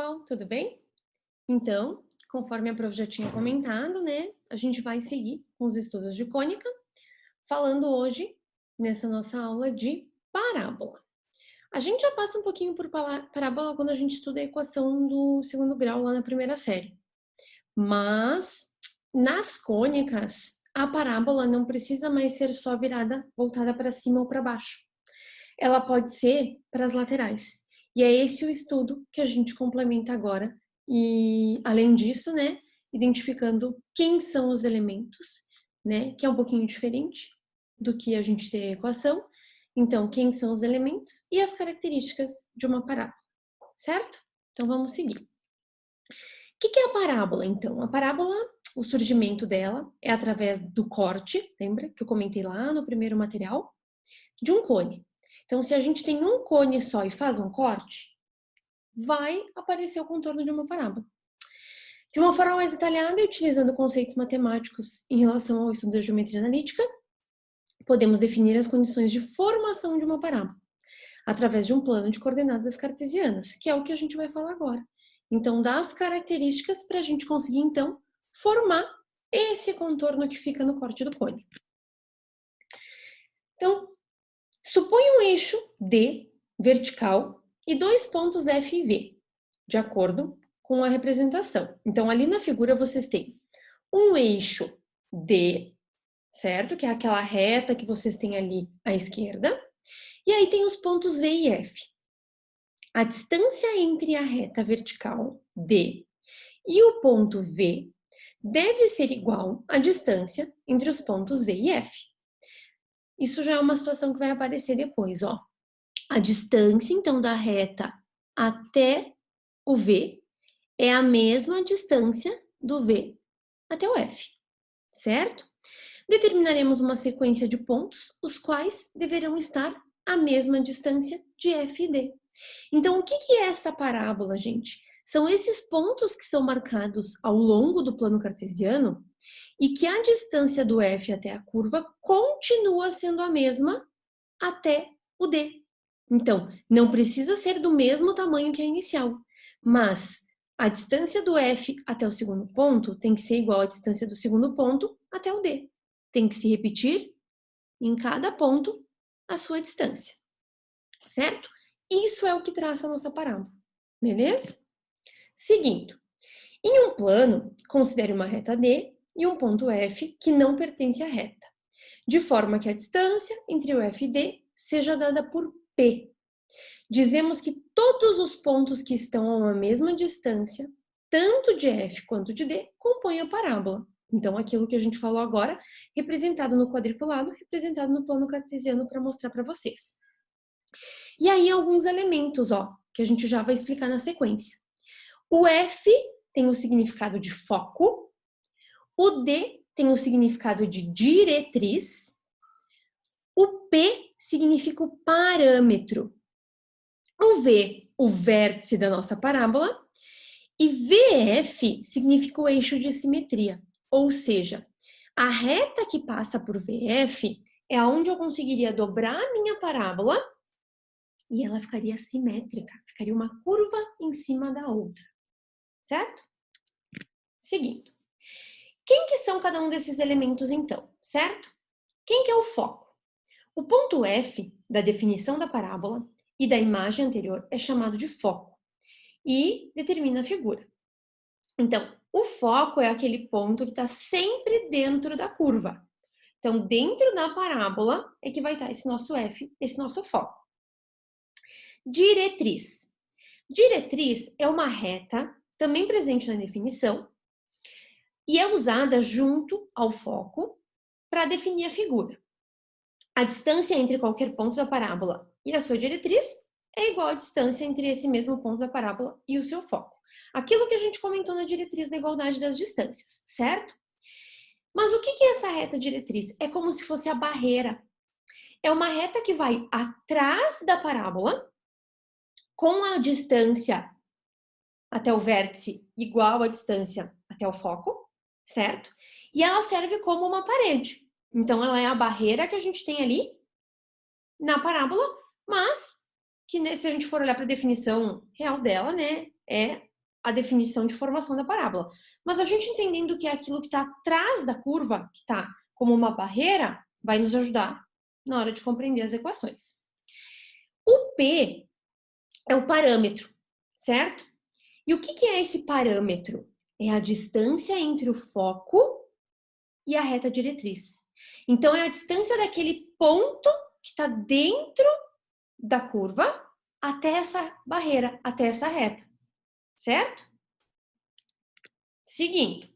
pessoal, tudo bem? Então, conforme a prof já tinha comentado, né, a gente vai seguir com os estudos de cônica, falando hoje, nessa nossa aula de parábola. A gente já passa um pouquinho por parábola quando a gente estuda a equação do segundo grau lá na primeira série. Mas, nas cônicas, a parábola não precisa mais ser só voltada para cima ou para baixo. Ela pode ser para as laterais. E é esse o estudo que a gente complementa agora. E, além disso, né, identificando quem são os elementos, né, que é um pouquinho diferente do que a gente tem a equação. Então, quem são os elementos e as características de uma parábola, certo? Então, vamos seguir. O que é a parábola, então? A parábola, o surgimento dela é através do corte, lembra que eu comentei lá no primeiro material? De um cone. Então, se a gente tem um cone só e faz um corte, vai aparecer o contorno de uma parábola. De uma forma mais detalhada e utilizando conceitos matemáticos em relação ao estudo da geometria analítica, podemos definir as condições de formação de uma parábola através de um plano de coordenadas cartesianas, que é o que a gente vai falar agora. Então, dá as características para a gente conseguir, então, formar esse contorno que fica no corte do cone. Então, suponha um eixo D vertical e dois pontos F e V, de acordo com a representação. Então, ali na figura vocês têm um eixo D, certo? Que é aquela reta que vocês têm ali à esquerda. E aí tem os pontos V e F. A distância entre a reta vertical D e o ponto V deve ser igual à distância entre os pontos V e F. Isso já é uma situação que vai aparecer depois, ó. A distância, então, da reta até o V é a mesma distância do V até o F, certo? Determinaremos uma sequência de pontos, os quais deverão estar à mesma distância de F e D. Então, o que é essa parábola, gente? São esses pontos que são marcados ao longo do plano cartesiano e que a distância do F até a curva continua sendo a mesma até o D. Então, não precisa ser do mesmo tamanho que a inicial, mas a distância do F até o segundo ponto tem que ser igual à distância do segundo ponto até o D. Tem que se repetir em cada ponto a sua distância, certo? Isso é o que traça a nossa parábola, beleza? Seguindo, em um plano, considere uma reta D e um ponto F que não pertence à reta, de forma que a distância entre o F e D seja dada por P. Dizemos que todos os pontos que estão a uma mesma distância, tanto de F quanto de D, compõem a parábola. Então, aquilo que a gente falou agora, representado no quadriculado, representado no plano cartesiano para mostrar para vocês. E aí, alguns elementos, ó, que a gente já vai explicar na sequência. O F tem o significado de foco, o D tem o significado de diretriz, o P significa o parâmetro, o V, o vértice da nossa parábola, e VF significa o eixo de simetria, ou seja, a reta que passa por VF é aonde eu conseguiria dobrar a minha parábola e ela ficaria simétrica, ficaria uma curva em cima da outra, certo? Seguindo. Quem que são cada um desses elementos então, certo? Quem que é o foco? O ponto F da definição da parábola e da imagem anterior é chamado de foco e determina a figura. Então, o foco é aquele ponto que está sempre dentro da curva. Então, dentro da parábola é que vai estar esse nosso F, esse nosso foco. Diretriz. Diretriz é uma reta, também presente na definição, e é usada junto ao foco para definir a figura. A distância entre qualquer ponto da parábola e a sua diretriz é igual à distância entre esse mesmo ponto da parábola e o seu foco. Aquilo que a gente comentou na diretriz da igualdade das distâncias, certo? Mas o que é essa reta diretriz? É como se fosse a barreira. É uma reta que vai atrás da parábola, com a distância até o vértice igual à distância até o foco, certo? E ela serve como uma parede. Então, ela é a barreira que a gente tem ali na parábola, mas que, né, se a gente for olhar para a definição real dela, né, é a definição de formação da parábola. Mas a gente entendendo que é aquilo que está atrás da curva, que está como uma barreira, vai nos ajudar na hora de compreender as equações. O P é o parâmetro, certo? E o que é esse parâmetro? É a distância entre o foco e a reta diretriz. Então, é a distância daquele ponto que está dentro da curva até essa barreira, até essa reta, certo? Seguindo,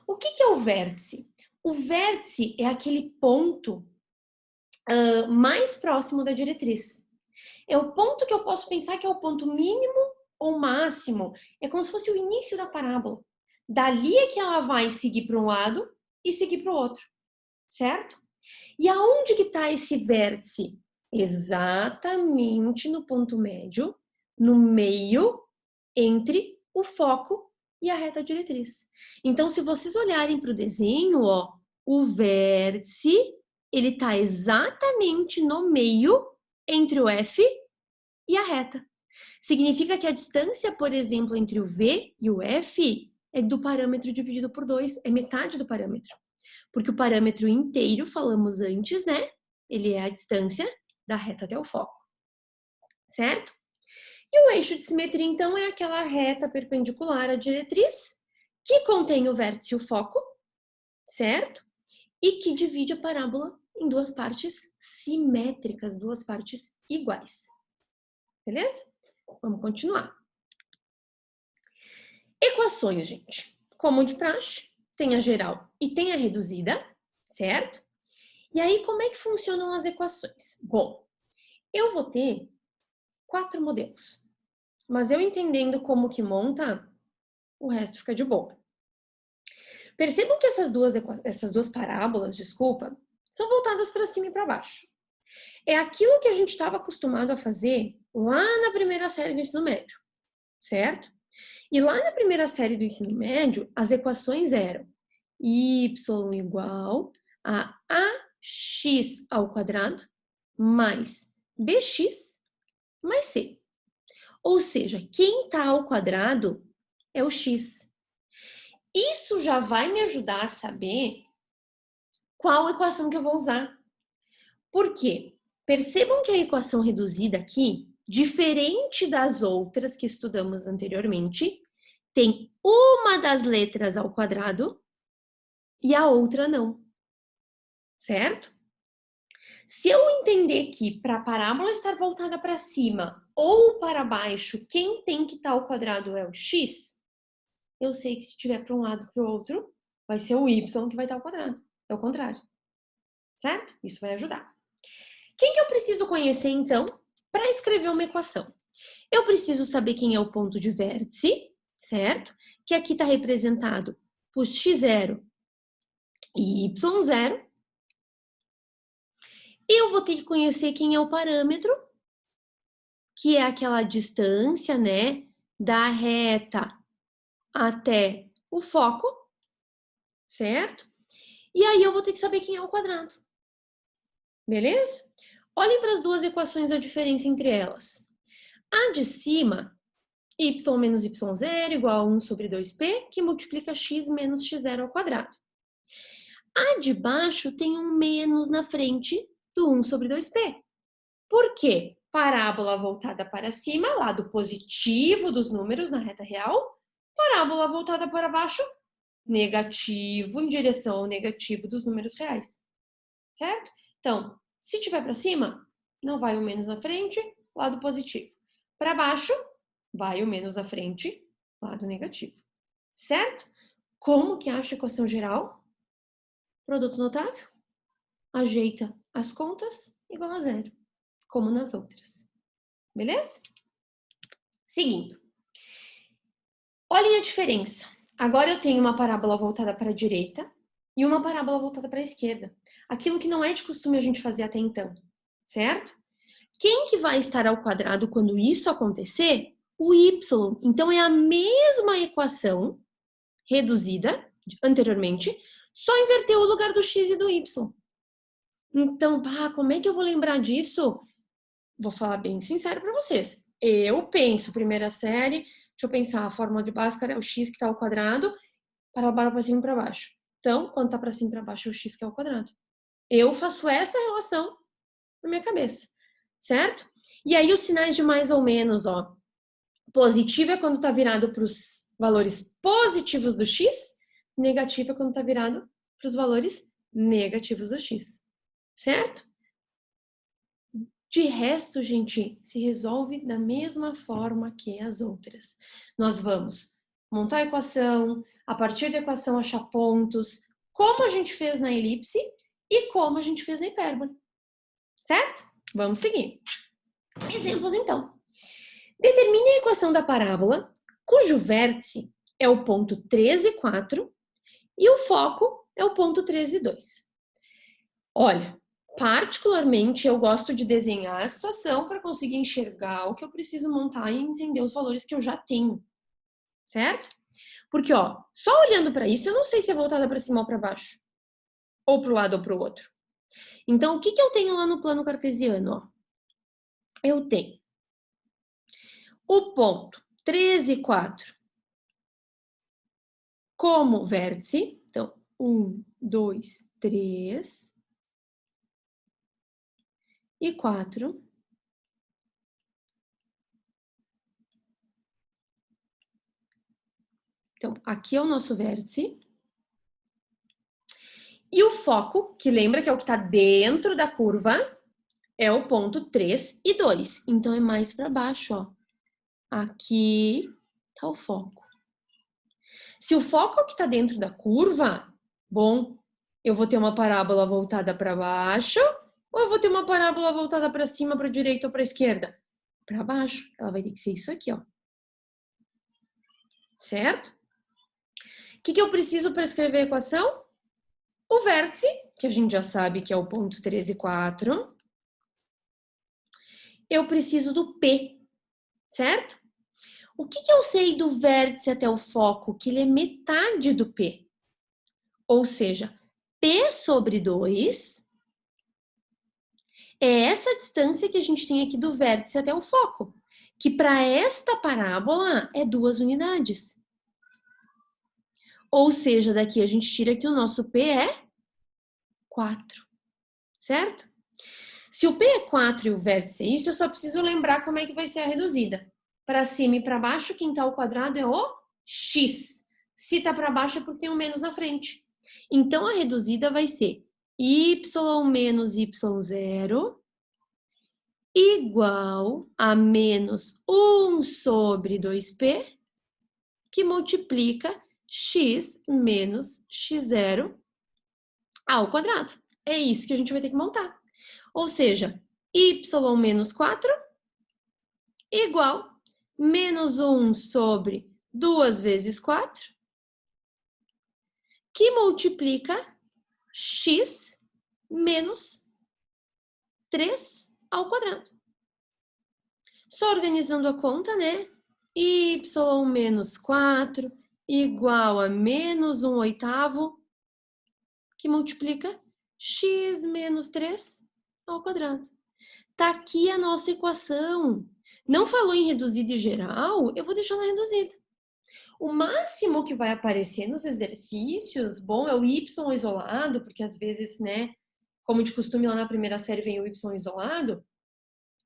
o que é o vértice? O vértice é aquele ponto mais próximo da diretriz. É o ponto que eu posso pensar que é o ponto mínimo ou máximo. É como se fosse o início da parábola. Dali é que ela vai seguir para um lado e seguir para o outro, certo? E aonde que está esse vértice? Exatamente no ponto médio, no meio entre o foco e a reta diretriz. Então, se vocês olharem para o desenho, ó, o vértice, ele está exatamente no meio entre o F e a reta. Significa que a distância, por exemplo, entre o V e o F é do parâmetro dividido por 2, é metade do parâmetro. Porque o parâmetro inteiro, falamos antes, né? Ele é a distância da reta até o foco, certo? E o eixo de simetria, então, é aquela reta perpendicular à diretriz que contém o vértice e o foco, certo? E que divide a parábola em duas partes simétricas, duas partes iguais. Beleza? Vamos continuar. Equações, gente. Como de praxe, tem a geral e tem a reduzida, certo? E aí, como é que funcionam as equações? Bom, eu vou ter 4 modelos, mas eu entendendo como que monta, o resto fica de boa. Percebam que essas duas parábolas, desculpa, são voltadas para cima e para baixo. É aquilo que a gente estava acostumado a fazer lá na primeira série do ensino médio, certo? E lá na primeira série do ensino médio, as equações eram y igual a ax ao quadrado mais bx mais c. Ou seja, quem está ao quadrado é o x. Isso já vai me ajudar a saber qual equação que eu vou usar. Por quê? Percebam que a equação reduzida aqui, diferente das outras que estudamos anteriormente, tem uma das letras ao quadrado e a outra não. Certo? Se eu entender que para a parábola estar voltada para cima ou para baixo, quem tem que estar ao quadrado é o x, eu sei que se estiver para um lado para o outro, vai ser o y que vai estar ao quadrado. É o contrário. Certo? Isso vai ajudar. Quem que eu preciso conhecer, então, para escrever uma equação? Eu preciso saber quem é o ponto de vértice, certo? Que aqui está representado por x0 e y0. Eu vou ter que conhecer quem é o parâmetro, que é aquela distância, né, da reta até o foco, certo? E aí eu vou ter que saber quem é o quadrado. Beleza? Olhem para as duas equações, a diferença entre elas. A de cima, y menos y0 igual a 1 sobre 2p, que multiplica x menos x0 ao quadrado. A de baixo tem um menos na frente do 1 sobre 2p. Por quê? Parábola voltada para cima, lado positivo dos números na reta real. Parábola voltada para baixo, negativo em direção ao negativo dos números reais. Certo? Então, se tiver para cima, não vai o menos na frente, lado positivo. Para baixo, vai o menos na frente, lado negativo. Certo? Como que acha a equação geral? Produto notável. Ajeita as contas igual a zero, como nas outras. Beleza? Seguindo. Olhem a diferença. Agora eu tenho uma parábola voltada para a direita e uma parábola voltada para a esquerda. Aquilo que não é de costume a gente fazer até então, certo? Quem que vai estar ao quadrado quando isso acontecer? O y. Então, é a mesma equação reduzida anteriormente, só inverteu o lugar do x e do y. Então, como é que eu vou lembrar disso? Vou falar bem sincero para vocês. Eu penso, primeira série, Deixa eu pensar, a fórmula de Bhaskara é o x que está ao quadrado, parabola para cima e para baixo. Então, quando está para cima e para baixo é o x que é ao quadrado. Eu faço essa relação na minha cabeça, certo? E aí os sinais de mais ou menos, ó. Positivo é quando está virado para os valores positivos do x, negativo é quando está virado para os valores negativos do x, certo? De resto, gente, se resolve da mesma forma que as outras. Nós vamos montar a equação, a partir da equação achar pontos, como a gente fez na elipse e como a gente fez na hipérbole, certo? Vamos seguir. Exemplos, então. Determine a equação da parábola, cujo vértice é o ponto 13,4 e o foco é o ponto 13,2. Olha, particularmente eu gosto de desenhar a situação para conseguir enxergar o que eu preciso montar e entender os valores que eu já tenho, certo? Porque, ó, só olhando para isso, eu não sei se é voltada para cima ou para baixo, ou para o lado ou para o outro. Então, o que eu tenho lá no plano cartesiano? Ó? Eu tenho o ponto 13,4 como vértice. Então, 1, 2, 3 e 4. Então, aqui é o nosso vértice. E o foco, que lembra que é o que está dentro da curva, é o ponto 3 e 2. Então, é mais para baixo, ó. Aqui está o foco. Se o foco é o que está dentro da curva, bom, eu vou ter uma parábola voltada para baixo ou eu vou ter uma parábola voltada para cima, para a direita ou para a esquerda? Para baixo. Ela vai ter que ser isso aqui, ó. Certo? O que eu preciso para escrever a equação? O vértice, que a gente já sabe que é o ponto 13,4. Eu preciso do P, certo? O que eu sei do vértice até o foco? Que ele é metade do P. Ou seja, P sobre 2 é essa distância que a gente tem aqui do vértice até o foco, que para esta parábola é 2 unidades. Ou seja, daqui a gente tira que o nosso P é 4, certo? Se o P é 4 e o vértice é isso, eu só preciso lembrar como é que vai ser a reduzida. Para cima e para baixo, quem está ao quadrado é o x. Se está para baixo é porque tem um menos na frente. Então, a reduzida vai ser y menos y0 igual a menos 1 sobre 2p, que multiplica x menos x0 ao quadrado. É isso que a gente vai ter que montar. Ou seja, y menos 4 igual menos 1 sobre 2 vezes 4, que multiplica x menos 3 ao quadrado. Só organizando a conta, né? Y menos 4 igual a menos 1 oitavo, que multiplica x menos 3 ao quadrado. Tá aqui a nossa equação. Não falou em reduzida e geral, eu vou deixar na reduzida. O máximo que vai aparecer nos exercícios, bom, é o y isolado, porque às vezes, né, como de costume lá na primeira série vem o y isolado,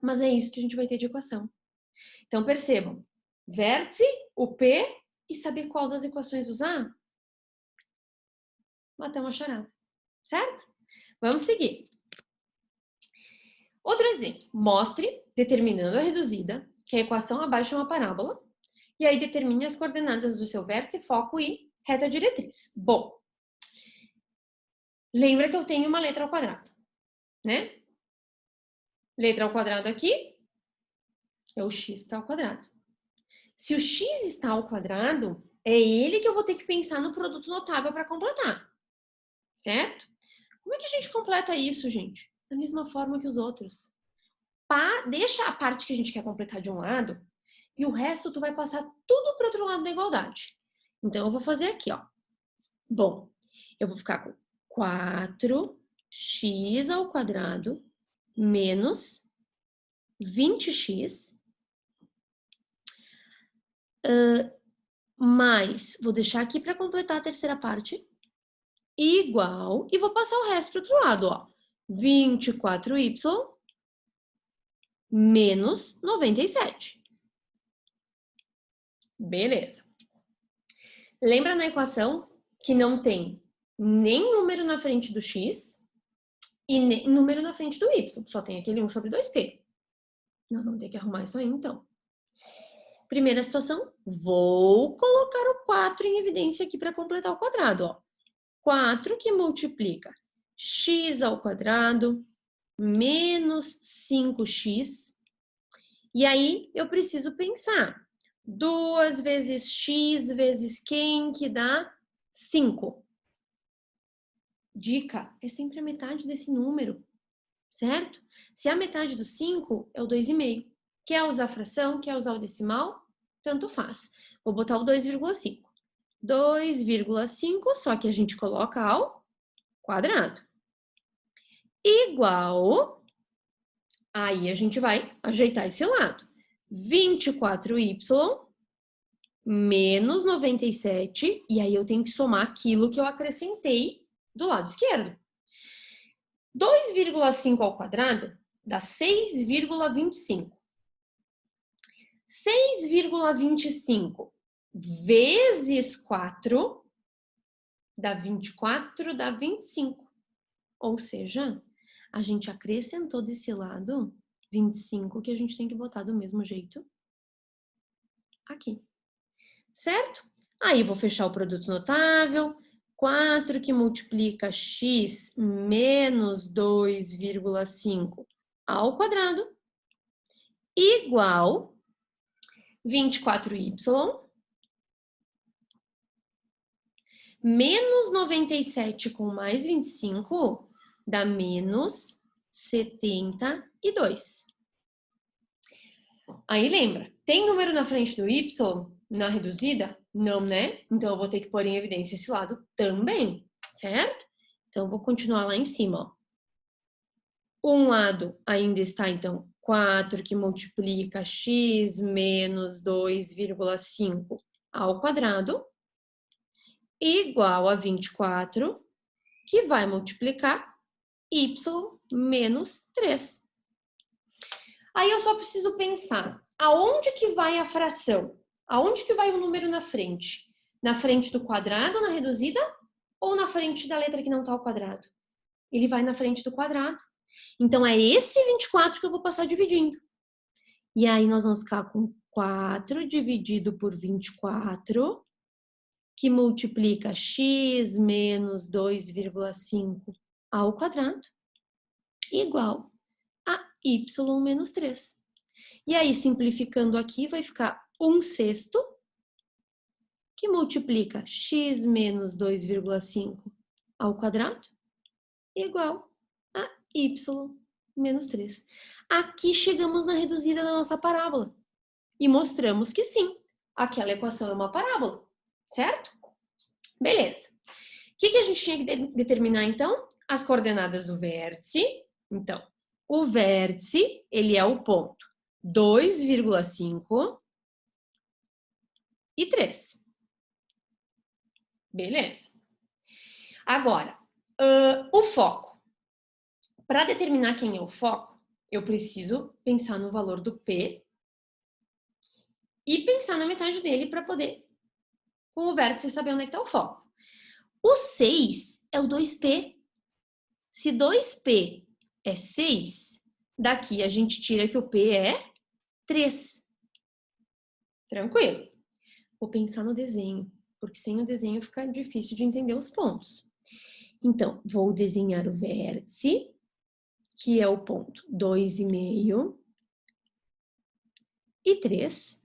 mas é isso que a gente vai ter de equação. Então, percebam, vértice, o P, e saber qual das equações usar? Matar uma charada, certo? Vamos seguir. Outro exemplo, mostre, determinando a reduzida, que a equação abaixo é uma parábola, e aí determine as coordenadas do seu vértice, foco e reta diretriz. Bom, lembra que eu tenho uma letra ao quadrado, né? Letra ao quadrado aqui é o x está ao quadrado. Se o x está ao quadrado, é ele que eu vou ter que pensar no produto notável para completar, certo? Como é que a gente completa isso, gente? Da mesma forma que os outros. Deixa a parte que a gente quer completar de um lado e o resto tu vai passar tudo para o outro lado da igualdade. Então, eu vou fazer aqui, ó. Bom, eu vou ficar com 4x ao quadrado menos 20x mais, vou deixar aqui para completar a terceira parte, igual, e vou passar o resto para o outro lado, ó. 24y menos 97. Beleza. Lembra na equação que não tem nem número na frente do x e nem número na frente do y, só tem aquele 1 sobre 2p. Nós vamos ter que arrumar isso aí, então. Primeira situação, vou colocar o 4 em evidência aqui para completar o quadrado, ó. 4 que multiplica x ao quadrado menos 5x. E aí, eu preciso pensar. 2 vezes x vezes quem que dá 5. Dica, é sempre a metade desse número, certo? Se a metade do 5 é o 2,5. Quer usar fração, quer usar o decimal? Tanto faz. Vou botar o 2,5. 2,5, só que a gente coloca ao quadrado. Igual, aí a gente vai ajeitar esse lado. 24y menos 97, e aí eu tenho que somar aquilo que eu acrescentei do lado esquerdo. 2,5 ao quadrado dá 6,25. 6,25 vezes 4 dá 24, dá 25. Ou seja, a gente acrescentou desse lado 25, que a gente tem que botar do mesmo jeito aqui. Certo? Aí vou fechar o produto notável. 4 que multiplica x menos 2,5 ao quadrado igual 24y menos 97 com mais 25 dá menos 72. Aí lembra, tem número na frente do y na reduzida? Não, né? Então eu vou ter que pôr em evidência esse lado também, certo? Então eu vou continuar lá em cima, ó. Um lado ainda está, então, 4 que multiplica x menos 2,5 ao quadrado igual a 24, que vai multiplicar y menos 3. Aí eu só preciso pensar, aonde que vai a fração? Aonde que vai o número na frente? Na frente do quadrado, na reduzida? Ou na frente da letra que não está ao quadrado? Ele vai na frente do quadrado. Então, é esse 24 que eu vou passar dividindo. E aí, nós vamos ficar com 4 dividido por 24, que multiplica x menos 2,5 ao quadrado, igual a y menos 3. E aí, simplificando aqui, vai ficar 1/6, que multiplica x menos 2,5 ao quadrado, igual a y menos 3. Aqui chegamos na reduzida da nossa parábola. E mostramos que sim, aquela equação é uma parábola, certo? Beleza. O que a gente tinha que determinar, então? As coordenadas do vértice. Então, o vértice, ele é o ponto 2,5 e 3. Beleza. Agora, o foco. Para determinar quem é o foco, eu preciso pensar no valor do P e pensar na metade dele para poder, com o vértice, saber onde é que está o foco. O 6 é o 2P. Se 2P é 6, daqui a gente tira que o P é 3. Tranquilo? Vou pensar no desenho, porque sem o desenho fica difícil de entender os pontos. Então, vou desenhar o vértice, que é o ponto 2,5 e 3.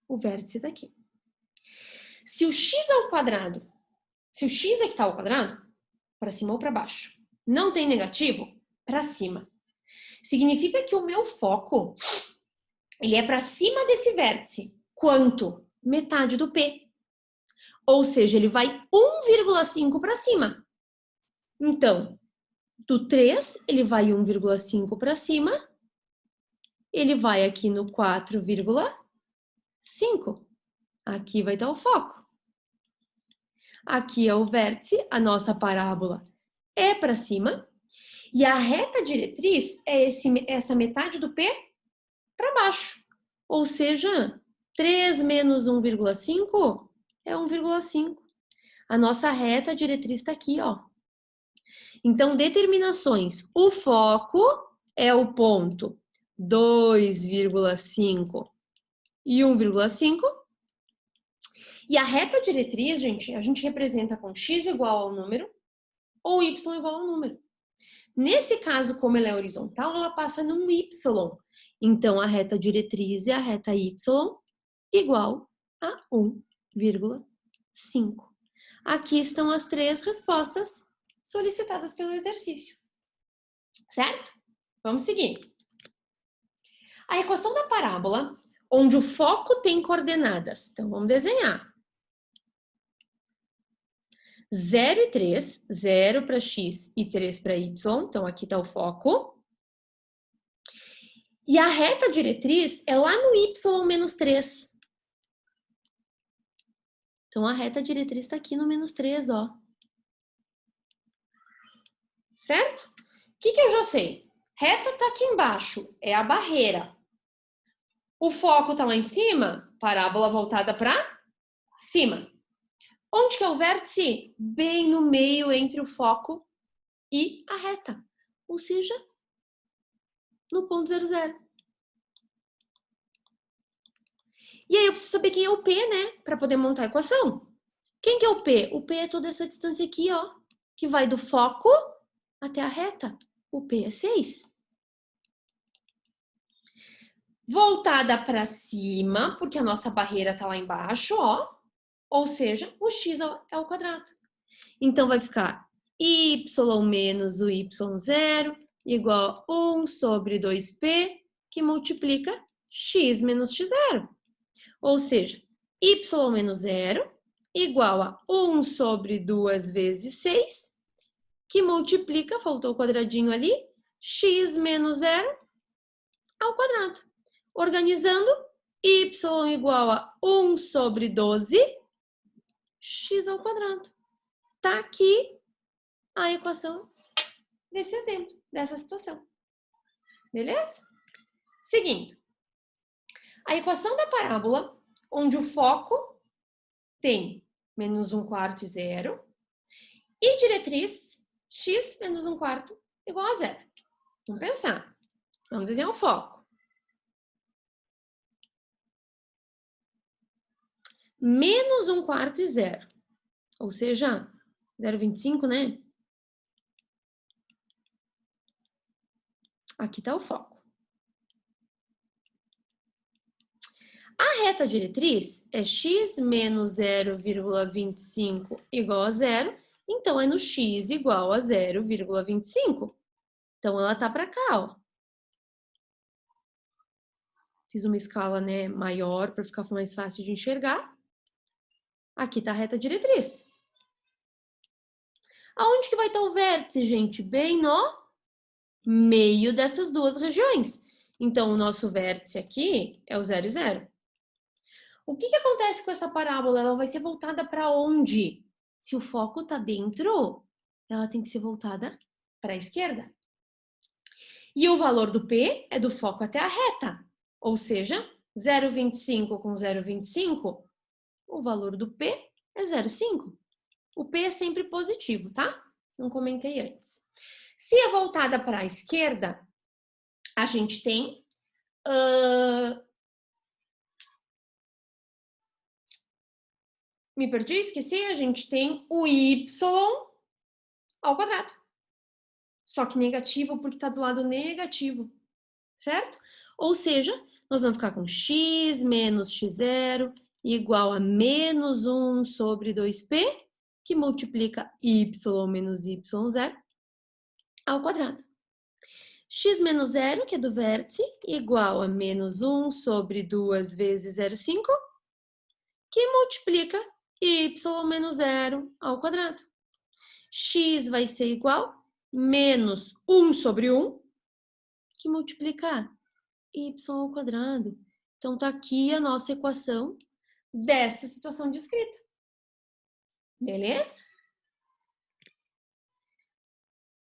O vértice daqui. Se o x ao quadrado, se o x é que está ao quadrado, para cima ou para baixo, não tem negativo, para cima. Significa que o meu foco, ele é para cima desse vértice. Quanto? Metade do P. Ou seja, ele vai 1,5 para cima. Então, do 3, ele vai 1,5 para cima ele vai aqui no 4,5. Aqui vai estar o foco. Aqui é o vértice, a nossa parábola é para cima. E a reta diretriz é essa metade do P para baixo. Ou seja, 3 menos 1,5 é 1,5. A nossa reta diretriz está aqui, ó. Então, determinações. O foco é o ponto 2,5 e 1,5. E a reta diretriz, gente, a gente representa com x igual ao número ou y igual ao número. Nesse caso, como ela é horizontal, ela passa num y. Então, a reta diretriz é a reta y igual a 1,5. Aqui estão as 3 respostas solicitadas pelo exercício. Certo? Vamos seguir. A equação da parábola, onde o foco tem coordenadas. Então, vamos desenhar. 0 e 3, 0 para x e 3 para y. Então, aqui está o foco. E a reta diretriz é lá no y menos 3. Então, a reta diretriz está aqui no menos 3, ó. Certo? O que eu já sei? Reta está aqui embaixo, é a barreira. O foco está lá em cima, parábola voltada para cima. Onde que é o vértice? Bem no meio entre o foco e a reta. Ou seja, no ponto 0, 0. E aí eu preciso saber quem é o P, né? Para poder montar a equação. Quem que é o P? O P é toda essa distância aqui, ó. Que vai do foco até a reta. O P é 6. Voltada para cima, porque a nossa barreira tá lá embaixo, ó. Ou seja, o x é o quadrado. Então, vai ficar y menos o y0 igual a 1 sobre 2p, que multiplica x menos x0. Ou seja, y menos 0 igual a 1 sobre 2 vezes 6, que multiplica, faltou o quadradinho ali, x menos 0 ao quadrado. Organizando, y igual a 1 sobre 12, x ao quadrado. Tá aqui a equação desse exemplo, dessa situação. Beleza? Seguindo. A equação da parábola, onde o foco tem menos 1/4 e 0, e diretriz x menos 1/4 igual a 0. Vamos pensar. Vamos desenhar o foco. Menos 1/4 e 0. Ou seja, 0,25, né? Aqui está o foco. A reta diretriz é x menos 0,25 igual a 0. Então, é no x igual a 0,25. Então, ela tá para cá, ó. Fiz uma escala, né, maior para ficar mais fácil de enxergar. Aqui tá a reta diretriz. Aonde que vai estar o vértice, gente? Bem no meio dessas duas regiões. Então, o nosso vértice aqui é o 0 e 0. O que acontece com essa parábola? Ela vai ser voltada para onde? Se o foco está dentro, ela tem que ser voltada para a esquerda. E o valor do P é do foco até a reta. Ou seja, 0,25 com 0,25, o valor do P é 0,5. O P é sempre positivo, tá? Não comentei antes. Se é voltada para a esquerda, a gente tem... Me perdi, esqueci. A gente tem o y ao quadrado. Só que negativo porque está do lado negativo, certo? Ou seja, nós vamos ficar com x menos x0 igual a menos 1 sobre 2p, que multiplica y menos y0 ao quadrado. X menos 0, que é do vértice, igual a menos 1 sobre 2 vezes 0,5, que multiplica y menos 0 ao quadrado. X vai ser igual a menos 1 sobre 1, que multiplica y ao quadrado. Então, tá aqui a nossa equação desta situação descrita. Beleza?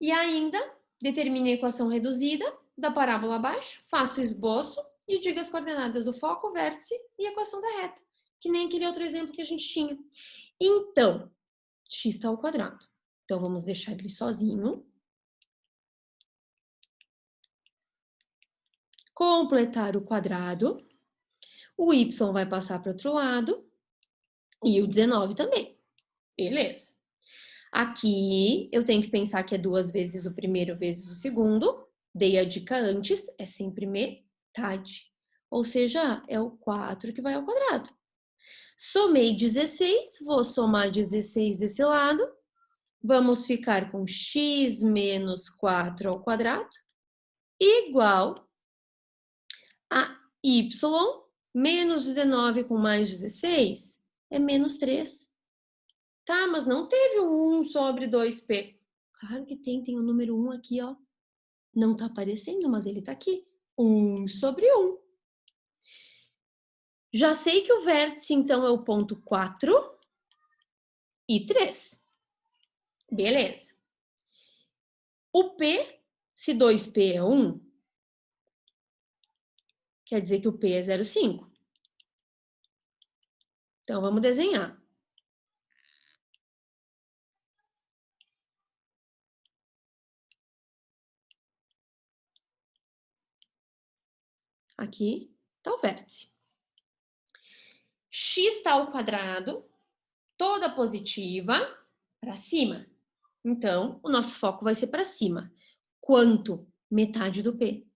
E ainda, determine a equação reduzida da parábola abaixo, faça o esboço e diga as coordenadas do foco, vértice e a equação da reta, que nem aquele outro exemplo que a gente tinha. Então, x está ao quadrado. Então, vamos deixar ele sozinho. Completar o quadrado. O y vai passar para o outro lado. E o 19 também. Beleza. Aqui, eu tenho que pensar que é 2 vezes o primeiro vezes o segundo. Dei a dica antes, é sempre metade. Ou seja, é o 4 que vai ao quadrado. Somei 16, vou somar 16 desse lado. Vamos ficar com x menos 4 ao quadrado igual a y menos 19 com mais 16 é menos 3. Tá, mas não teve o 1 sobre 2p. Claro que tem o número 1 aqui, ó. Não tá aparecendo, mas ele tá aqui. 1 sobre 1. Já sei que o vértice, então, é o ponto 4 e 3. Beleza. O P, se 2P é 1, quer dizer que o P é 0,5. Então, vamos desenhar. Aqui está o vértice. X está ao quadrado, toda positiva, para cima. Então, o nosso foco vai ser para cima. Quanto? Metade do P.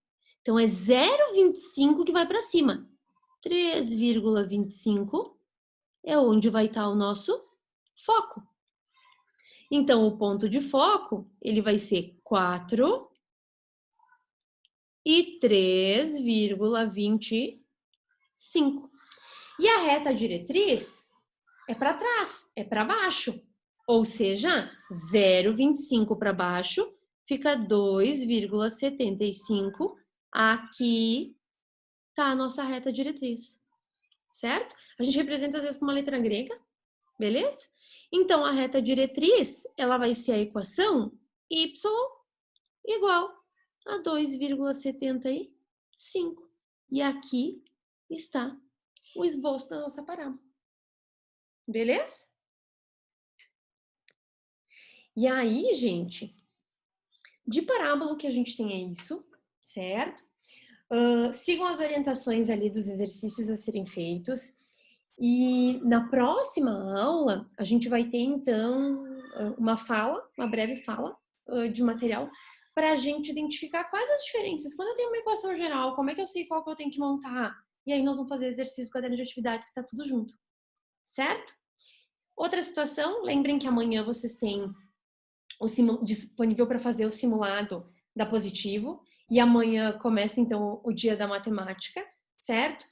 Então, é 0,25 que vai para cima. 3,25 é onde vai estar o nosso foco. Então, o ponto de foco, ele vai ser 4 e 3,25. E a reta diretriz é para trás, é para baixo. Ou seja, 0,25 para baixo fica 2,75. Aqui está a nossa reta diretriz, certo? A gente representa às vezes com uma letra grega, beleza? Então, a reta diretriz, ela vai ser a equação y igual a 2,75. E aqui está o esboço da nossa parábola. Beleza? E aí, gente, de parábola o que a gente tem é isso, certo? Sigam as orientações ali dos exercícios a serem feitos. E na próxima aula, a gente vai ter, então, uma breve fala de material para a gente identificar quais as diferenças. Quando eu tenho uma equação geral, como é que eu sei qual que eu tenho que montar? E aí nós vamos fazer exercício, caderno de atividades, que tá tudo junto, certo? Outra situação, lembrem que amanhã vocês têm disponível para fazer o simulado da Positivo, e amanhã começa, então, o dia da matemática, certo?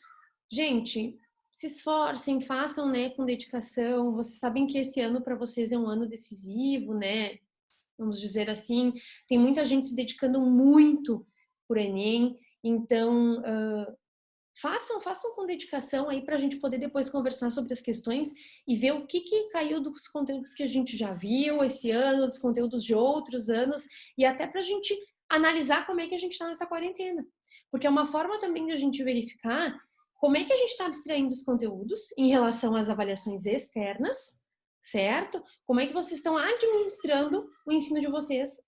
Gente, se esforcem, façam, né, com dedicação. Vocês sabem que esse ano para vocês é um ano decisivo, né? Vamos dizer assim. Tem muita gente se dedicando muito por Enem. Então, façam com dedicação aí para a gente poder depois conversar sobre as questões e ver o que caiu dos conteúdos que a gente já viu esse ano, dos conteúdos de outros anos, e até para a gente analisar como é que a gente está nessa quarentena. Porque é uma forma também de a gente verificar como é que a gente está abstraindo os conteúdos em relação às avaliações externas, certo? Como é que vocês estão administrando o ensino de vocês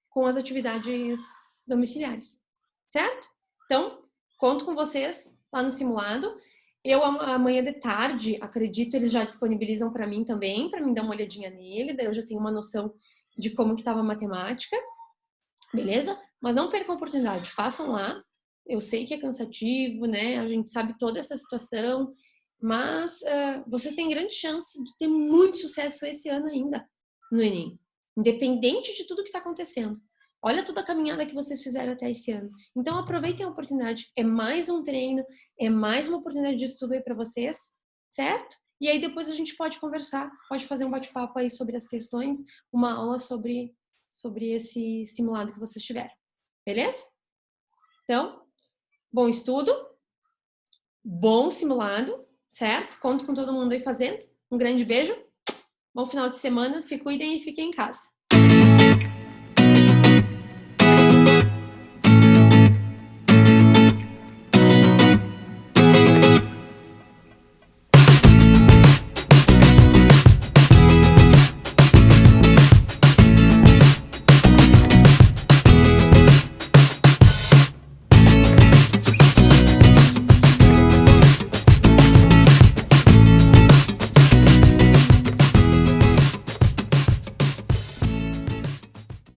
com as atividades domiciliares, certo? Então, conto com vocês lá no simulado. Eu, amanhã de tarde, acredito, eles já disponibilizam para mim também, para mim dar uma olhadinha nele, daí eu já tenho uma noção de como que estava a matemática, beleza? Mas não percam a oportunidade, façam lá. Eu sei que é cansativo, né? A gente sabe toda essa situação, mas vocês têm grande chance de ter muito sucesso esse ano ainda no Enem, independente de tudo que está acontecendo. Olha toda a caminhada que vocês fizeram até esse ano. Então, aproveitem a oportunidade. É mais um treino, é mais uma oportunidade de estudo aí para vocês, certo? E aí depois a gente pode conversar, pode fazer um bate-papo aí sobre as questões, uma aula sobre esse simulado que vocês tiveram. Beleza? Então, bom estudo, bom simulado, certo? Conto com todo mundo aí fazendo. Um grande beijo, bom final de semana, se cuidem e fiquem em casa.